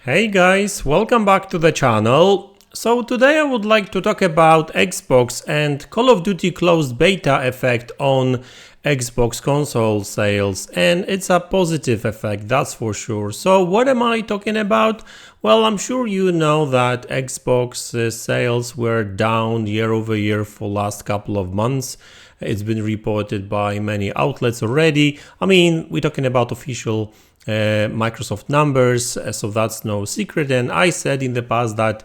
Hey guys, welcome back to the channel. So today I would like to talk about Xbox and Call of Duty closed beta effect on Xbox console sales, and it's a positive effect, that's for sure. So what am I talking about? Well, I'm sure you know that Xbox sales were down year over year for last couple of months. It's been reported by many outlets already. I mean, we're talking about official Microsoft numbers, so that's no secret. And I said in the past that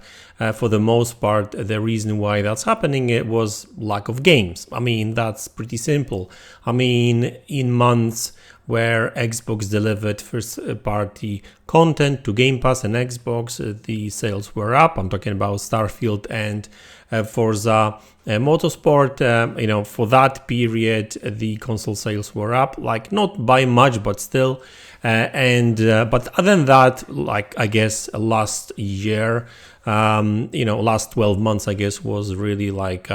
for the most part the reason why that's happening it was lack of games. I mean, that's pretty simple. I mean, in months where Xbox delivered first party content to Game Pass and Xbox, the sales were up. I'm talking about Starfield and Forza Motorsport. For that period the console sales were up, like not by much but still. But other than that, like I guess last year, last 12 months, I guess, was really like,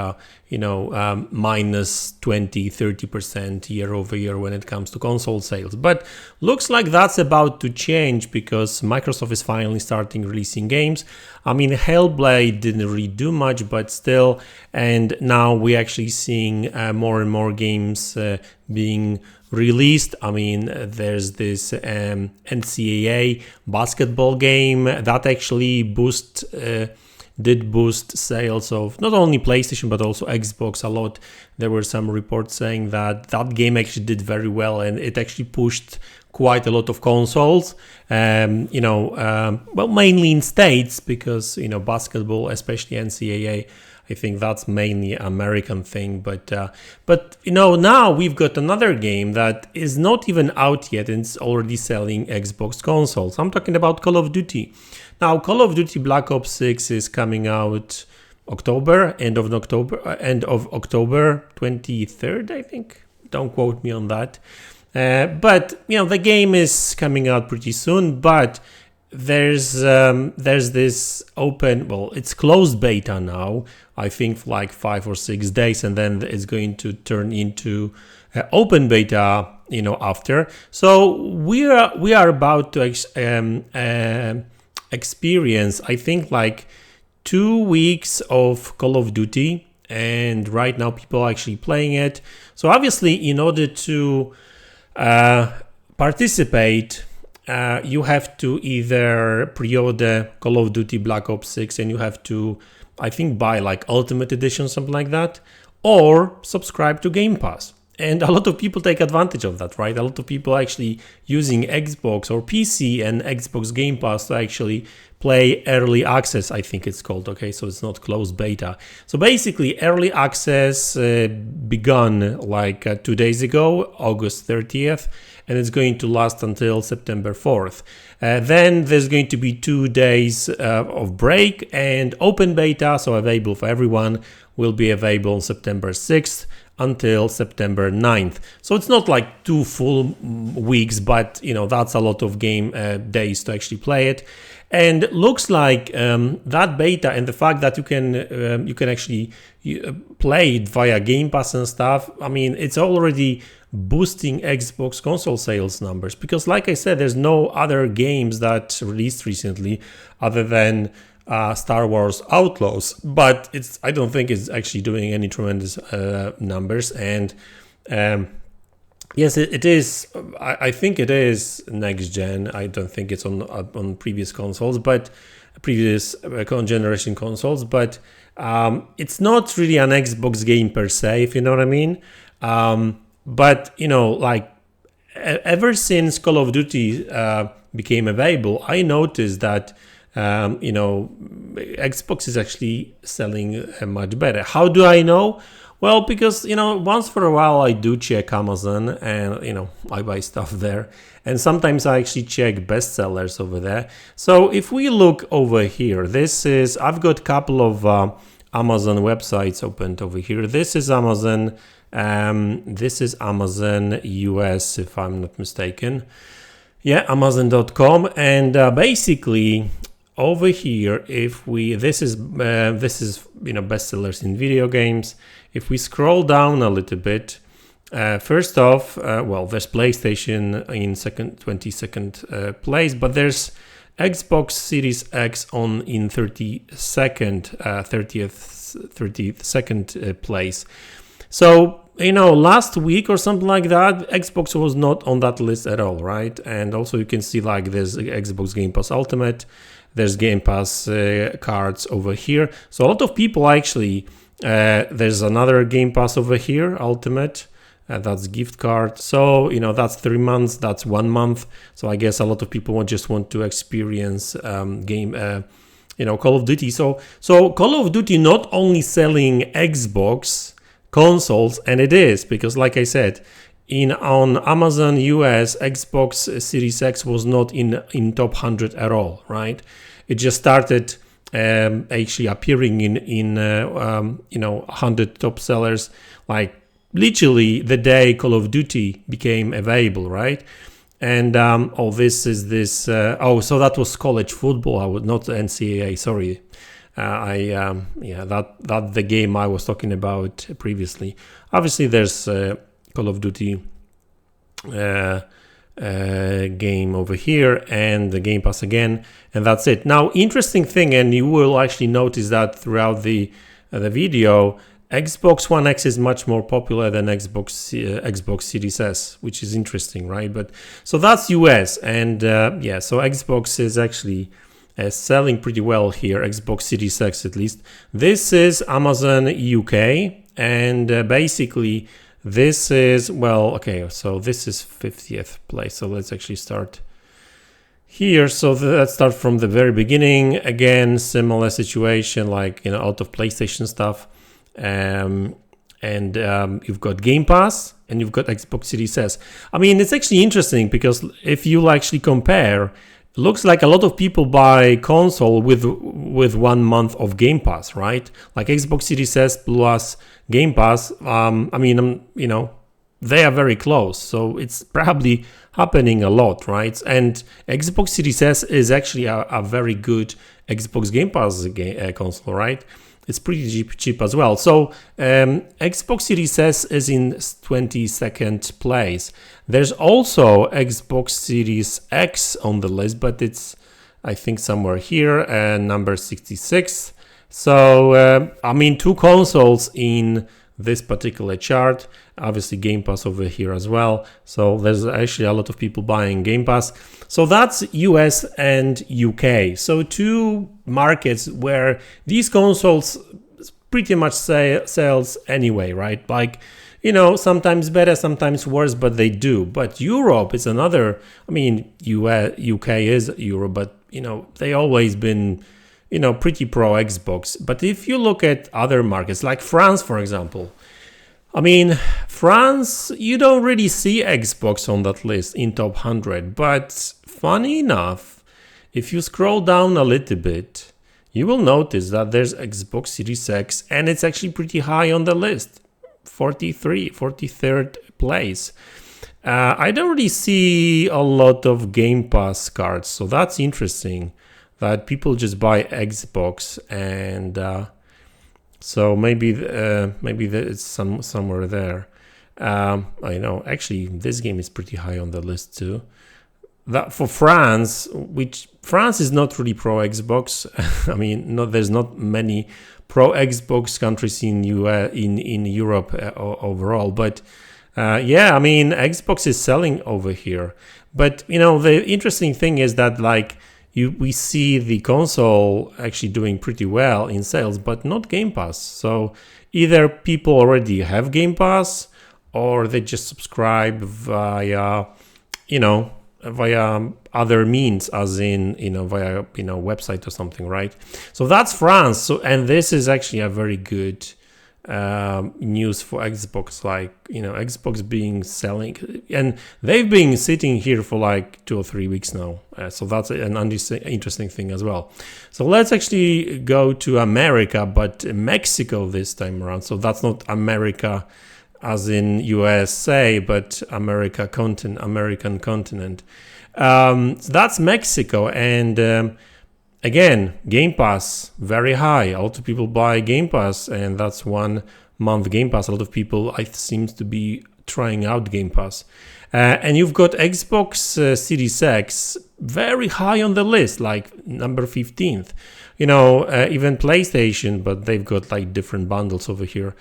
minus 20-30% year over year when it comes to console sales. But looks like that's about to change because Microsoft is finally starting releasing games. I mean, Hellblade didn't really do much, but still, and now we're actually seeing more and more games being released. I mean, there's this NCAA basketball game that actually did boost sales of not only PlayStation but also Xbox a lot. There were some reports saying that that game actually did very well and it actually pushed quite a lot of consoles. Mainly in States because basketball, especially NCAA, I think that's mainly American thing, but now we've got another game that is not even out yet and it's already selling Xbox consoles. I'm talking about Call of Duty. Now, Call of Duty Black Ops 6 is coming out end of October 23rd, I think. Don't quote me on that. But the game is coming out pretty soon, but there's this open, it's closed beta now, I think for like 5 or 6 days, and then it's going to turn into open beta after. So we are about to experience, I think, like 2 weeks of Call of Duty, and right now people are actually playing it. So obviously, in order to participate, you have to either pre-order Call of Duty Black Ops 6 and you have to, I think, buy like Ultimate Edition, something like that, or subscribe to Game Pass. And a lot of people take advantage of that, right? A lot of people actually using Xbox or PC and Xbox Game Pass to actually play early access, I think it's called. Okay, so it's not closed beta. So basically early access begun like 2 days ago, August 30th, and it's going to last until September 4th. Then there's going to be 2 days of break, and open beta, so available for everyone, will be available on September 6th until September 9th. So it's not like 2 full weeks, but that's a lot of game days to actually play it. And looks like that beta and the fact that you can actually play it via Game Pass and stuff, I mean, it's already boosting Xbox console sales numbers, because like I said, there's no other games that released recently other than Star Wars Outlaws, but I don't think it's actually doing any tremendous numbers. And yes, it is. I think it is next gen. I don't think it's on previous consoles, but previous generation consoles. But it's not really an Xbox game per se, if you know what I mean. But like ever since Call of Duty became available, I noticed that Xbox is actually selling much better. How do I know? Well, because once for a while I do check Amazon and I buy stuff there, and sometimes I actually check bestsellers over there. So if we look over here, I've got a couple of Amazon websites opened over here. This is Amazon US, if I'm not mistaken. Yeah, Amazon.com, and basically over here, this is bestsellers in video games. If we scroll down a little bit, first off, there's PlayStation in 22nd place, but there's Xbox Series X on in 32nd place. So, last week or something like that, Xbox was not on that list at all, right? And also you can see like there's Xbox Game Pass Ultimate, there's Game Pass cards over here. So a lot of people actually, there's another Game Pass over here, Ultimate. That's gift card. So, that's 3 months, that's 1 month. So I guess a lot of people just want to experience Call of Duty. So Call of Duty not only selling Xbox consoles, and it is, because like I said, on Amazon US, Xbox Series X was not in top 100 at all, right? It just started actually appearing in 100 top sellers, like literally the day Call of Duty became available, right? And so that was college football. Not NCAA. Sorry, that's the game I was talking about previously. Obviously, there's Call of Duty game over here and the Game Pass again, and that's it. Now, interesting thing, and you will actually notice that throughout the video, Xbox One X is much more popular than Xbox Series S, which is interesting, right? But so that's US, and so Xbox is actually selling pretty well here, Xbox Series X at least. This is Amazon UK, and basically this is, so this is 50th place. So let's actually start here. So let's start from the very beginning. Again, similar situation, like out of PlayStation stuff. You've got Game Pass and you've got Xbox Series S. I mean, it's actually interesting because if you actually compare, looks like a lot of people buy console with 1 month of Game Pass, right? Like Xbox Series S plus Game Pass. They are very close, so it's probably happening a lot, right? And Xbox Series S is actually a very good Xbox Game Pass console, right? It's pretty cheap as well. So Xbox Series S is in 22nd place. There's also Xbox Series X on the list, but it's, I think, somewhere here, number 66. So, two consoles in this particular chart. Obviously, Game Pass over here as well. So there's actually a lot of people buying Game Pass. So that's US and UK. So two markets where these consoles pretty much sells anyway, right? Like, sometimes better, sometimes worse, but they do. But Europe is another, UK is Europe, but, they always been, pretty pro Xbox. But if you look at other markets, like France, for example, France, you don't really see Xbox on that list in top 100. But funny enough, if you scroll down a little bit, you will notice that there's Xbox Series X, and it's actually pretty high on the list, 43rd place. I don't really see a lot of Game Pass cards, so that's interesting that people just buy Xbox, and so maybe it's somewhere there. I know actually this game is pretty high on the list too. That for France, which France is not really pro Xbox. There's not many pro Xbox countries in Europe overall, but Xbox is selling over here. But the interesting thing is that we see the console actually doing pretty well in sales, but not Game Pass. So either people already have Game Pass, or they just subscribe via other means, as in via website or something, right? So that's France. So, and this is actually a very good news for Xbox, Xbox being selling, and they've been sitting here for 2 or 3 weeks now. So that's an interesting thing as well. So let's actually go to America, but Mexico this time around. So that's not America as in USA, but American continent. So that's Mexico, and again, Game Pass, very high. A lot of people buy Game Pass, and that's 1 month Game Pass. A lot of people, it seems to be trying out Game Pass. And you've got Xbox Series X very high on the list, like number 15th. Even PlayStation, but they've got like different bundles over here.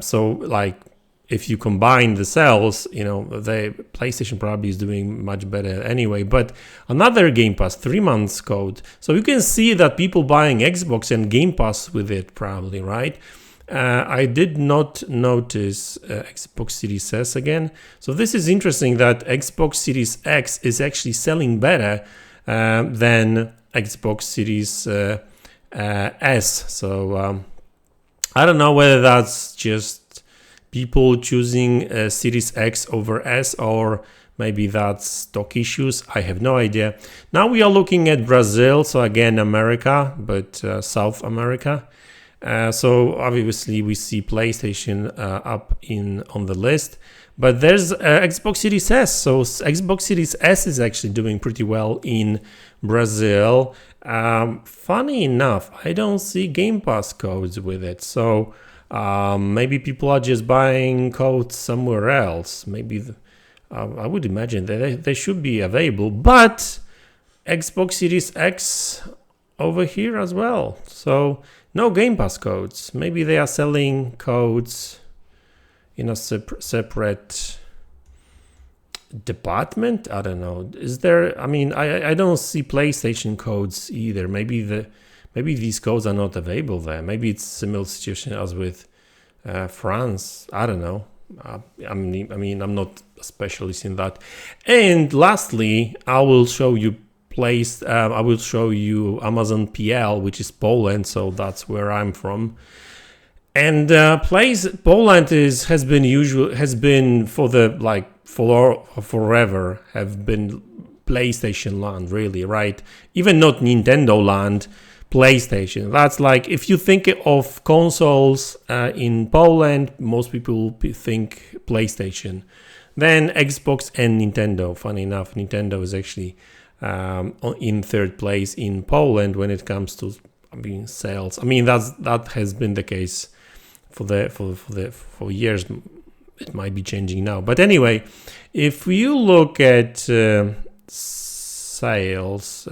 So like if you combine the sales, the PlayStation probably is doing much better anyway. But another Game Pass 3 months code. So you can see that people buying Xbox and Game Pass with it probably, right? I did not notice Xbox Series S again. So this is interesting that Xbox Series X is actually selling better than Xbox Series S. So I don't know whether that's just people choosing Series X over S, or maybe that's stock issues. I have no idea. Now we are looking at Brazil. So again, America, but South America. So obviously we see PlayStation up on the list, but there's Xbox Series S. So Xbox Series S is actually doing pretty well in Brazil. Funny enough, I don't see Game Pass codes with it. So maybe people are just buying codes somewhere else. Maybe I would imagine that they should be available, but Xbox Series X over here as well. So no Game Pass codes. Maybe they are selling codes in a separate department. I don't know. Is there? I mean, I don't see PlayStation codes either. Maybe these codes are not available there. Maybe it's similar situation as with France. I don't know. I mean, I'm not a specialist in that. And lastly, I will show you Amazon PL, which is Poland, so that's where I'm from. And Poland has been forever have been PlayStation land, really, right? Even not Nintendo land, PlayStation. That's like, if you think of consoles in Poland, most people think PlayStation, then Xbox and Nintendo. Funny enough, Nintendo is actually in third place in Poland when it comes to sales. I mean, that has been the case for years. It might be changing now, but anyway, if you look at sales,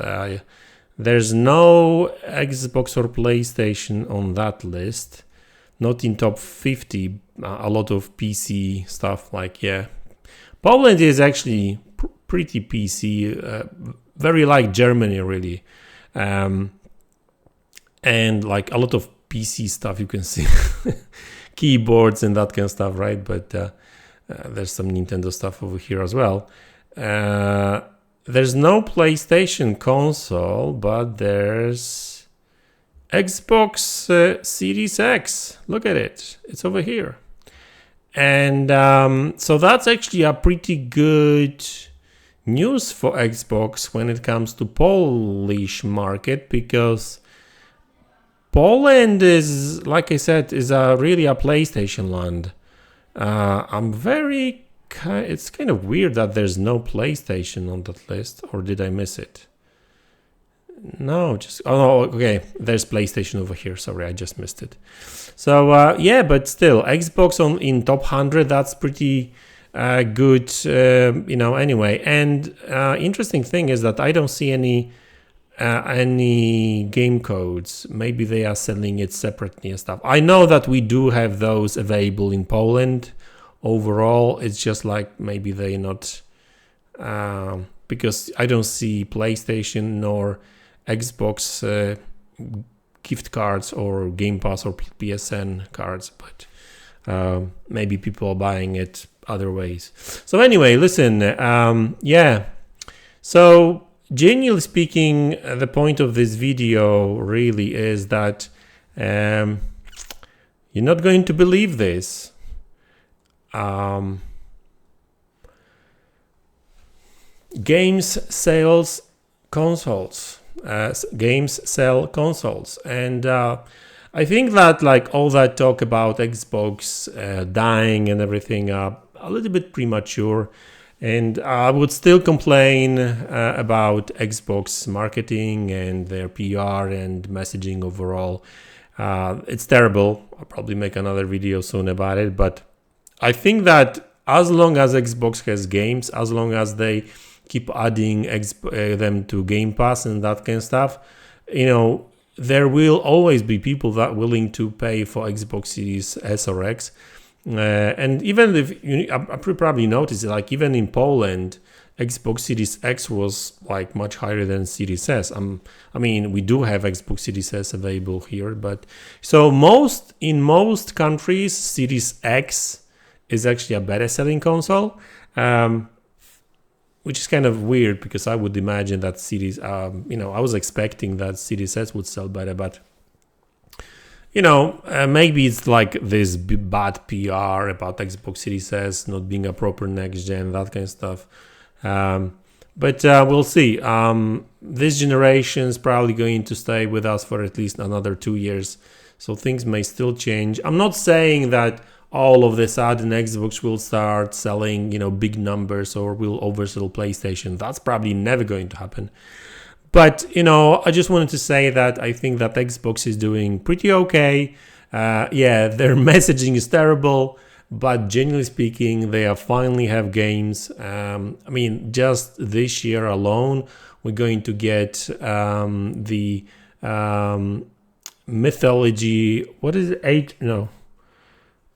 there's no Xbox or PlayStation on that list. Not in top 50. A lot of PC stuff. Poland is actually pretty PC. Very like Germany, really, and like a lot of PC stuff you can see, keyboards and that kind of stuff, right? But there's some Nintendo stuff over here as well. There's no PlayStation console, but there's Xbox Series X. Look at it; it's over here, and so that's actually a pretty good news for Xbox when it comes to Polish market, because Poland is, like I said, is really a PlayStation land. It's kind of weird that there's no PlayStation on that list, or did I miss it? No, okay, there's PlayStation over here. Sorry, I just missed it. So yeah, but still, Xbox in top 100, that's pretty good, anyway. And interesting thing is that I don't see any game codes. Maybe they are selling it separately and stuff. I know that we do have those available in Poland. Overall, it's just like maybe they're not, because I don't see PlayStation nor Xbox gift cards or Game Pass or PSN cards, but maybe people are buying it other ways. So anyway, listen, yeah. So generally speaking, the point of this video really is that you're not going to believe this. Games sales consoles. Games sell consoles, and I think that like all that talk about Xbox dying and everything are a little bit premature, and I would still complain about Xbox marketing and their PR and messaging overall. It's terrible. I'll probably make another video soon about it, but I think that as long as Xbox has games, as long as they keep adding them to Game Pass and that kind of stuff, you know, there will always be people that are willing to pay for Xbox Series S or X. And even if I probably noticed, like even in Poland, Xbox Series X was like much higher than Series S. I mean, we do have Xbox Series S available here, but so in most countries, Series X is actually a better selling console, which is kind of weird because I would imagine that Series, I was expecting that Series S would sell better, but maybe it's like this bad PR about Xbox Series S not being a proper next gen, that kind of stuff. But we'll see. This generation is probably going to stay with us for at least another 2 years, so things may still change. I'm not saying that all of the sudden Xbox will start selling, big numbers or will oversell PlayStation. That's probably never going to happen. But, I just wanted to say that I think that Xbox is doing pretty okay. Their messaging is terrible, but generally speaking, they finally have games. Just this year alone, we're going to get the Mythology. What is it?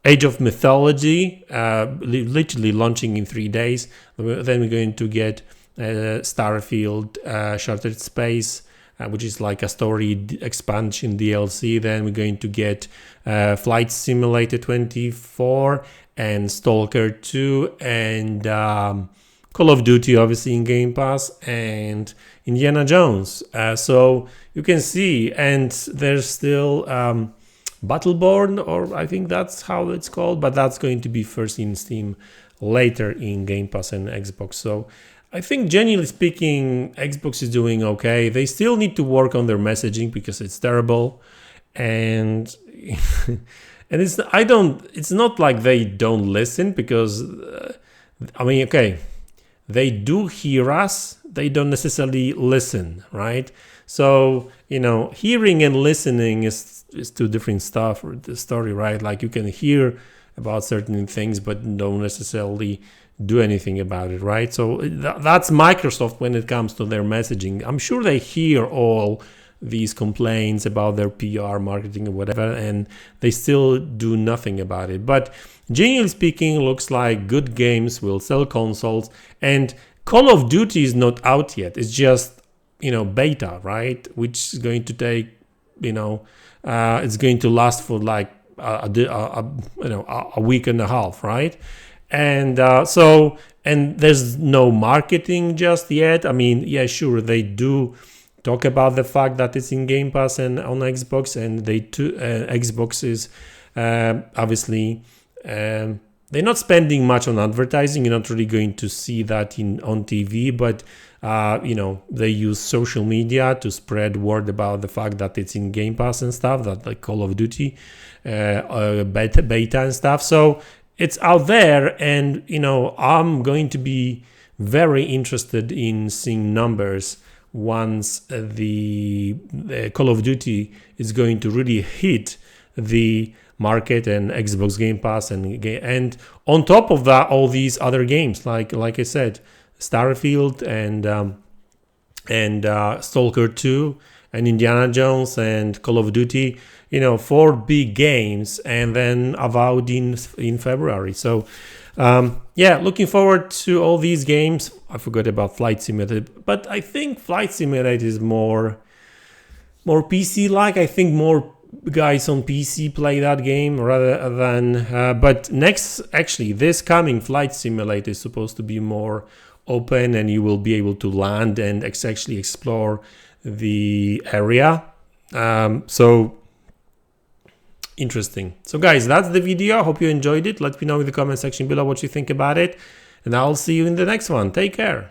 Age of Mythology, literally launching in 3 days. Then we're going to get Starfield, Shattered Space, which is like a story expansion DLC. Then we're going to get Flight Simulator 24 and Stalker 2 and Call of Duty, obviously in Game Pass, and Indiana Jones. So you can see, and there's still Battleborn, or I think that's how it's called, but that's going to be first in Steam, later in Game Pass and Xbox. So I think, generally speaking, Xbox is doing okay. They still need to work on their messaging because it's terrible, and it's not like they don't listen, because they do hear us, they don't necessarily listen, right? So hearing and listening is two different stuff, or the story, right? Like you can hear about certain things but don't necessarily do anything about it, right? So that's Microsoft when it comes to their messaging. I'm sure they hear all these complaints about their PR, marketing, or whatever, and they still do nothing about it. But generally speaking, looks like good games will sell consoles, and Call of Duty is not out yet. It's just beta, right? Which is going to take it's going to last for like a week and a half, right? And and there's no marketing just yet. Sure, they do talk about the fact that it's in Game Pass and on Xbox, and Xbox is obviously they're not spending much on advertising. You're not really going to see that on TV, but they use social media to spread word about the fact that it's in Game Pass and stuff, that like Call of Duty beta and stuff. So it's out there, and I'm going to be very interested in seeing numbers once the Call of Duty is going to really hit the market and Xbox Game Pass, and on top of that, all these other games like I said, Starfield and Stalker 2 and Indiana Jones and Call of Duty, 4 big games, and then Avowed in February. So looking forward to all these games. I forgot about Flight Simulator, but I think Flight Simulator is more PC like. I think more guys on PC play that game rather than but this coming Flight Simulator is supposed to be more open, and you will be able to land and actually explore the area. So interesting. So guys, that's the video. I hope you enjoyed it. Let me know in the comment section below what you think about it, and I'll see you in the next one. Take care.